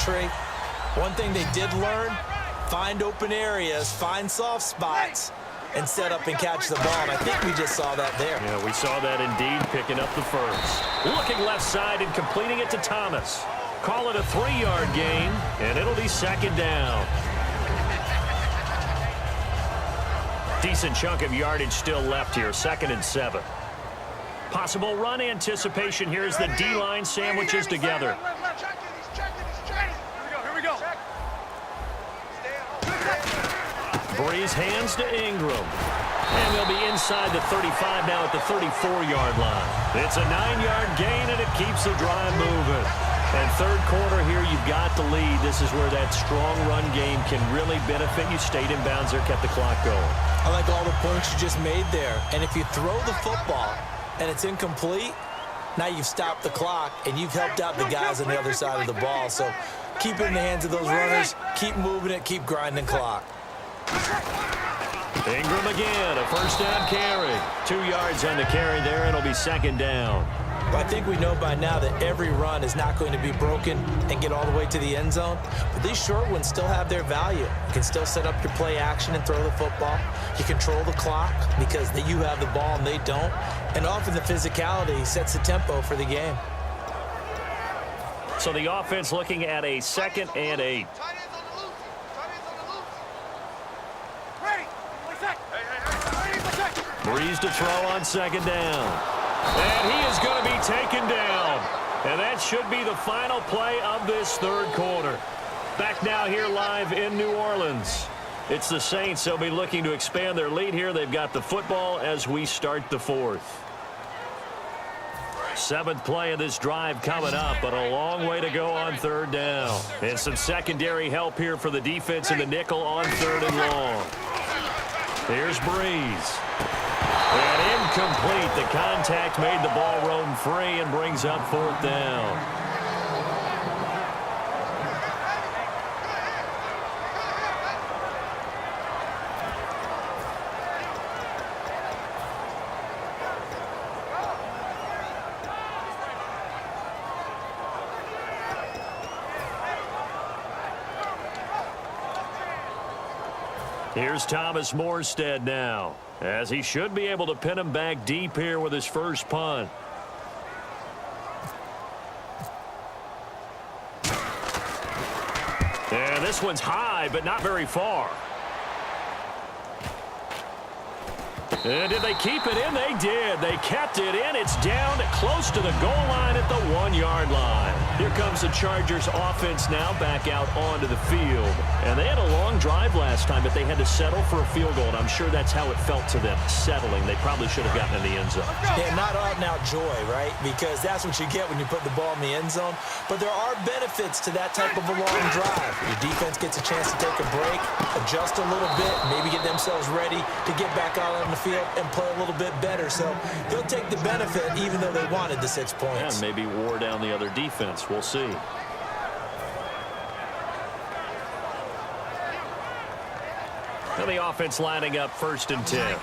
tree. One thing they did learn, find open areas, find soft spots, and set up and catch the ball. And I think we just saw that there. Yeah, we saw that indeed, picking up the first. Looking left side and completing it to Thomas. Call it a 3-yard gain, and it'll be second down. Decent chunk of yardage still left here, 2nd and 7. Possible run anticipation here as the D-line sandwiches together. Here we go. Breeze hands to Ingram. And they'll be inside the 35 now at the 34-yard line. It's a 9-yard gain, and it keeps the drive moving. And third quarter here, you've got the lead. This is where that strong run game can really benefit you. Stayed in bounds there, kept the clock going. I like all the points you just made there. And if you throw the football and it's incomplete, now you've stopped the clock and you've helped out the guys on the other side of the ball. So keep it in the hands of those runners, keep moving it, keep grinding clock. Ingram again, a first down carry. 2 yards on the carry there, and it'll be second down. Well, I think we know by now that every run is not going to be broken and get all the way to the end zone. But these short ones still have their value. You can still set up your play action and throw the football. You control the clock because you have the ball and they don't. And often the physicality sets the tempo for the game. So the offense looking at a 2nd and 8. Breeze to throw on 2nd down. And he is going to be taken down. And that should be the final play of this third quarter. Back now here live in New Orleans. It's the Saints. They'll be looking to expand their lead here. They've got the football as we start the 4th. 7th play of this drive coming up, but a long way to go on 3rd down. And some secondary help here for the defense in the nickel on 3rd and long. Here's Breeze. And incomplete. The contact made the ball roam free and brings up 4th down. Here's Thomas Morstead now, as he should be able to pin him back deep here with his first punt. And this one's high, but not very far. And did they keep it in? They did. They kept it in. It's down close to the goal line at the 1-yard line. Here comes the Chargers offense now back out onto the field. And they had a long drive last time, but they had to settle for a field goal. And I'm sure that's how it felt to them, settling. They probably should have gotten in the end zone. Yeah, not out and out joy, right? Because that's what you get when you put the ball in the end zone. But there are benefits to that type of a long drive. Your defense gets a chance to take a break, adjust a little bit, maybe get themselves ready to get back out on the field and play a little bit better. So they'll take the benefit even though they wanted the 6 points. Yeah, maybe wore down the other defense. We'll see. Now the offense lining up 1st and 10.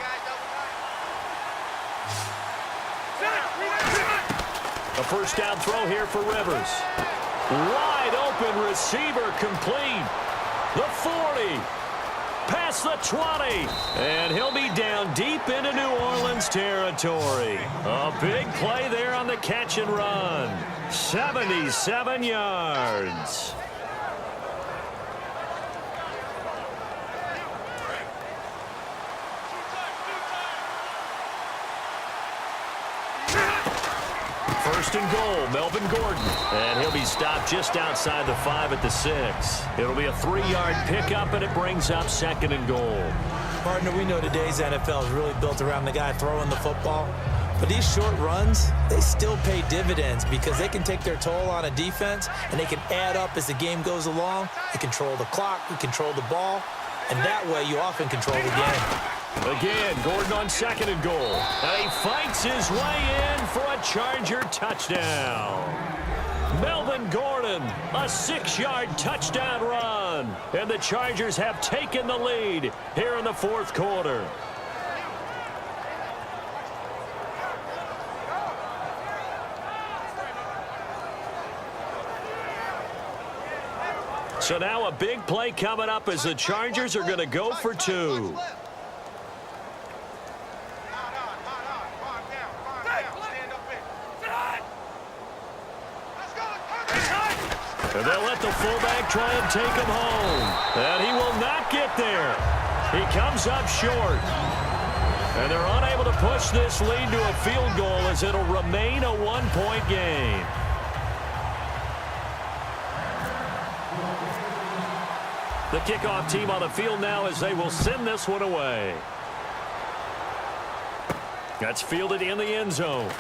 A first down throw here for Rivers. Wide open receiver complete. The 40. Past the 20. And he'll be down deep into New Orleans territory. A big play there on the catch and run. 77 yards. First and goal, Melvin Gordon. And he'll be stopped just outside the 5 at the 6. It'll be a 3-yard pickup, and it brings up 2nd and goal. Partner, we know today's NFL is really built around the guy throwing the football. But these short runs, they still pay dividends because they can take their toll on a defense, and they can add up as the game goes along. They control the clock, they control the ball, and that way you often control the game. Again, Gordon on 2nd and goal. And he fights his way in for a Charger touchdown. Melvin Gordon, a 6-yard touchdown run. And the Chargers have taken the lead here in the 4th quarter. So now a big play coming up as the Chargers are going to go for two. And they'll let the fullback try and take him home. And he will not get there. He comes up short. And they're unable to push this lead to a field goal as it'll remain a one-point game. The kickoff team on the field now as they will send this one away. That's fielded in the end zone.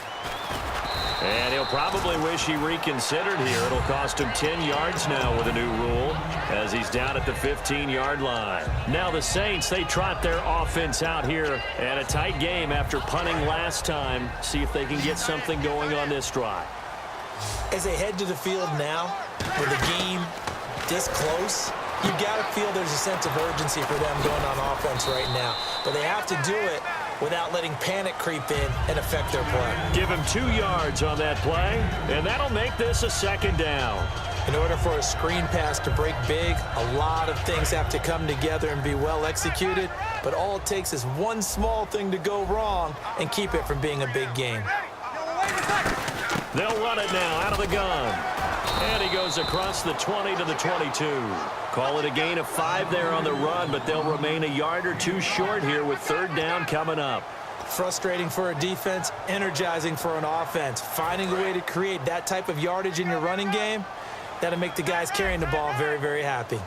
And he'll probably wish he reconsidered here. It'll cost him 10 yards now with a new rule as he's down at the 15-yard line. Now the Saints, they trot their offense out here and a tight game after punting last time. See if they can get something going on this drive. As they head to the field now with the game this close, you've got to feel there's a sense of urgency for them going on offense right now. But they have to do it without letting panic creep in and affect their play. Give him 2 yards on that play, and that'll make this a second down. In order for a screen pass to break big, a lot of things have to come together and be well executed, but all it takes is one small thing to go wrong and keep it from being a big game. They'll run it now out of the gun. And he goes across the 20 to the 22. Call it a gain of 5 there on the run, but they'll remain a yard or two short here with third down coming up. Frustrating for a defense, energizing for an offense. Finding a way to create that type of yardage in your running game, that'll make the guys carrying the ball very, very happy.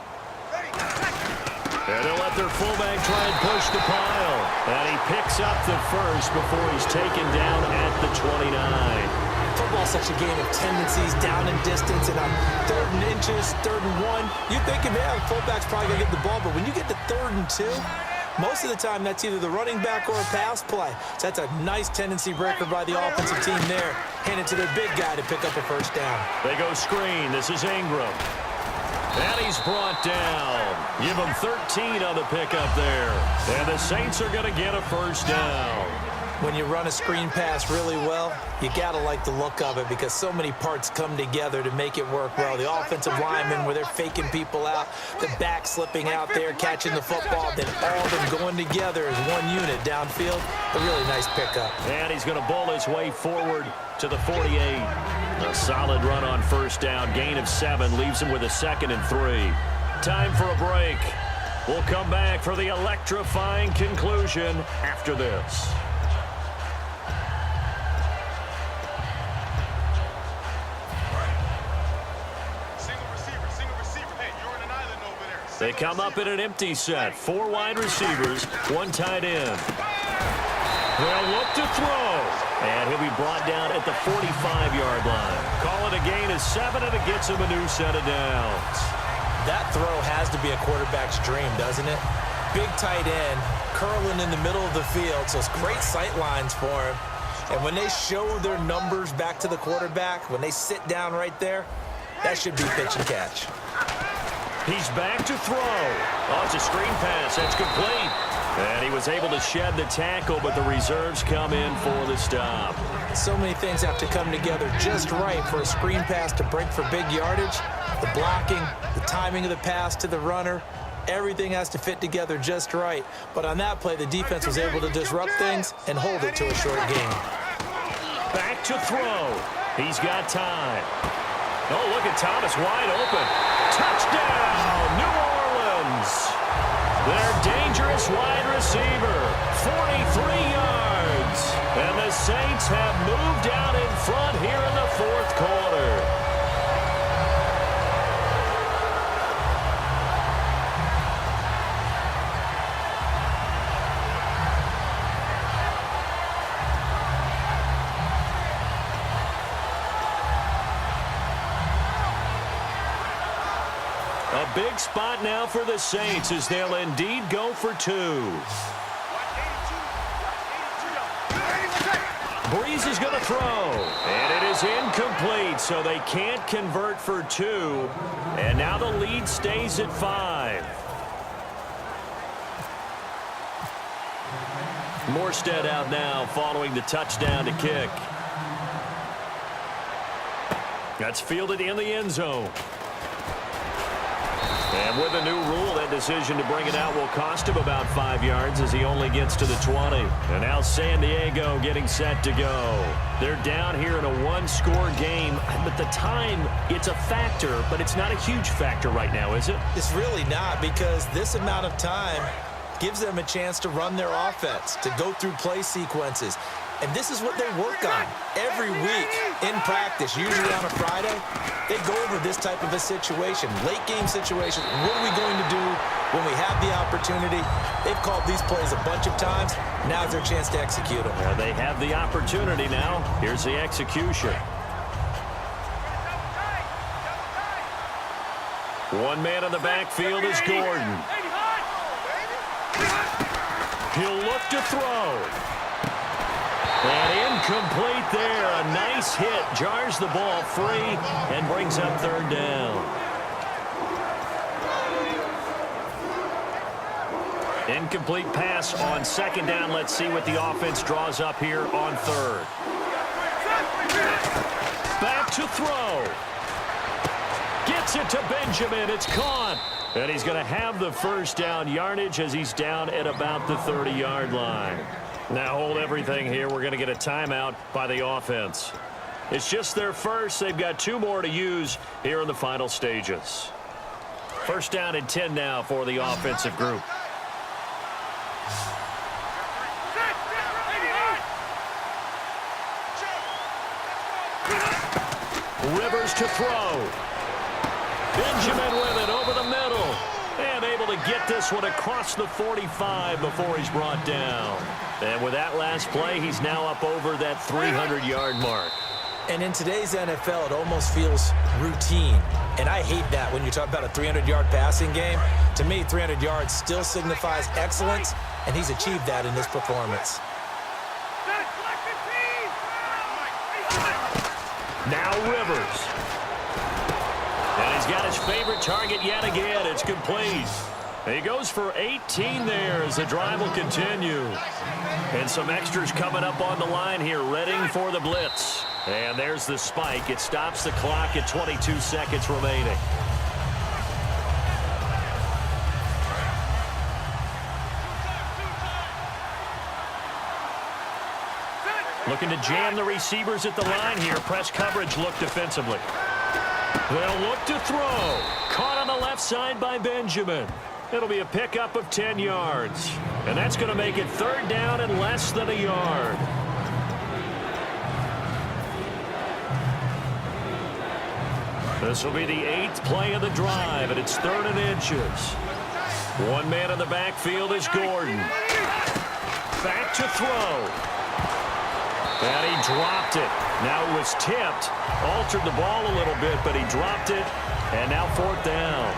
And they'll let their fullback try and push the pile. And he picks up the first before he's taken down at the 29. Football's such a game of tendencies, down and distance, and on 3rd and inches, 3rd and 1. You're thinking, man, the fullback's probably going to get the ball, but when you get to 3rd and 2, most of the time that's either the running back or a pass play. So that's a nice tendency breaker by the offensive team there. Hand it to their big guy to pick up a first down. They go screen. This is Ingram. And he's brought down. Give him 13 on the pickup there. And the Saints are going to get a first down. When you run a screen pass really well, you got to like the look of it because so many parts come together to make it work well. The offensive linemen where they're faking people out, the back slipping out there, catching the football, then all of them going together as one unit downfield. A really nice pickup. And he's going to bowl his way forward to the 48. A solid run on first down. Gain of 7 leaves him with a 2nd and 3. Time for a break. We'll come back for the electrifying conclusion after this. They come up in an empty set. 4 wide receivers, 1 tight end. They'll look to throw. And he'll be brought down at the 45-yard line. Call it a gain of 7, and it gets him a new set of downs. That throw has to be a quarterback's dream, doesn't it? Big tight end, curling in the middle of the field, so it's great sight lines for him. And when they show their numbers back to the quarterback, when they sit down right there, that should be pitch and catch. He's back to throw. Oh, it's a screen pass. That's complete. And he was able to shed the tackle, but the reserves come in for the stop. So many things have to come together just right for a screen pass to break for big yardage. The blocking, the timing of the pass to the runner, everything has to fit together just right. But on that play, the defense was able to disrupt things and hold it to a short game. Back to throw. He's got time. Oh, look at Thomas wide open. Touchdown, New Orleans. Their dangerous wide receiver, 43 yards. And the Saints have moved out in front here in the 4th quarter. A big spot now for the Saints as they'll indeed go for 2. Breeze is going to throw. And it is incomplete, so they can't convert for 2. And now the lead stays at 5. Morstead out now following the touchdown to kick. That's fielded in the end zone. And with a new rule, that decision to bring it out will cost him about 5 yards as he only gets to the 20. And now San Diego getting set to go. They're down here in a one-score game. But the time, it's a factor, but it's not a huge factor right now, is it? It's really not, because this amount of time gives them a chance to run their offense, to go through play sequences. And this is what they work on every week in practice, usually on a Friday. They go over this type of a situation, late game situation. What are we going to do when we have the opportunity? They've called these plays a bunch of times. Now's their chance to execute them. Well, they have the opportunity now. Here's the execution. One man in the backfield is Gordon. He'll look to throw. And incomplete there. A nice hit. Jars the ball free and brings up third down. Incomplete pass on second down. Let's see what the offense draws up here on third. Back to throw. Gets it to Benjamin. It's caught. And he's going to have the first down yardage as he's down at about the 30-yard line. Now hold everything here. We're going to get a timeout by the offense. It's just their first. They've got 2 more to use here in the final stages. First down and 10 now for the offensive group. Rivers to throw. Benjamin with it over the middle. And able to get this one across the 45 before he's brought down. And with that last play, he's now up over that 300-yard mark. And in today's NFL, it almost feels routine. And I hate that when you talk about a 300-yard passing game. To me, 300 yards still signifies excellence, and he's achieved that in this performance. Now Rivers. And he's got his favorite target yet again. It's complete. He goes for 18 there as the drive will continue. And some extras coming up on the line here, readying for the blitz. And there's the spike. It stops the clock at 22 seconds remaining. Looking to jam the receivers at the line here. Press coverage look defensively. They'll look to throw. Caught on the left side by Benjamin. It'll be a pickup of 10 yards. And that's going to make it third down and less than a yard. This will be the 8th play of the drive, and it's 3rd and inches. One man in the backfield is Gordon. Back to throw. And he dropped it. Now it was tipped. Altered the ball a little bit, but he dropped it. And now 4th down.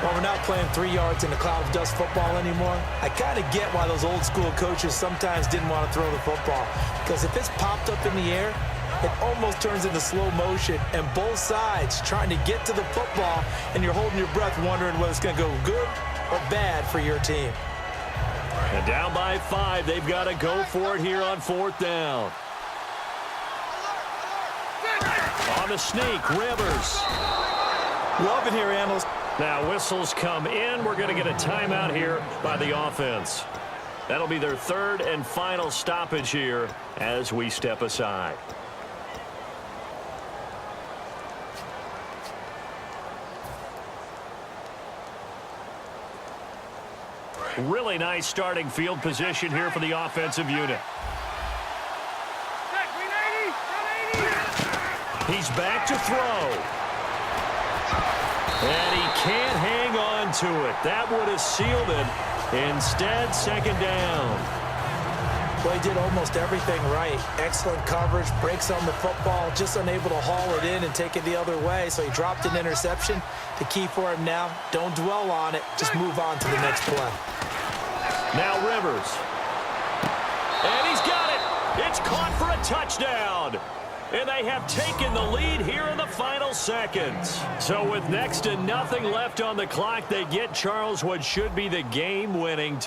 Well, we're not playing 3 yards in a cloud of dust football anymore. I kind of get why those old school coaches sometimes didn't want to throw the football. Because if it's popped up in the air, it almost turns into slow motion. And both sides trying to get to the football, and you're holding your breath wondering whether it's going to go good or bad for your team. And down by 5, they've got to go for it here on 4th down. On the sneak, Rivers. Love it here, analysts. Now whistles come in. We're going to get a timeout here by the offense. That'll be their 3rd and final stoppage here as we step aside. Really nice starting field position here for the offensive unit. He's back to throw. And he can't hang on to it. That would have sealed it. Instead, 2nd down. Well, he did almost everything right. Excellent coverage, breaks on the football, just unable to haul it in and take it the other way. So he dropped an interception. The key for him now, don't dwell on it. Just move on to the next play. Now Rivers. And he's got it. It's caught for a touchdown. And they have taken the lead here in the final seconds. So with next to nothing left on the clock, they get Charles what should be the game-winning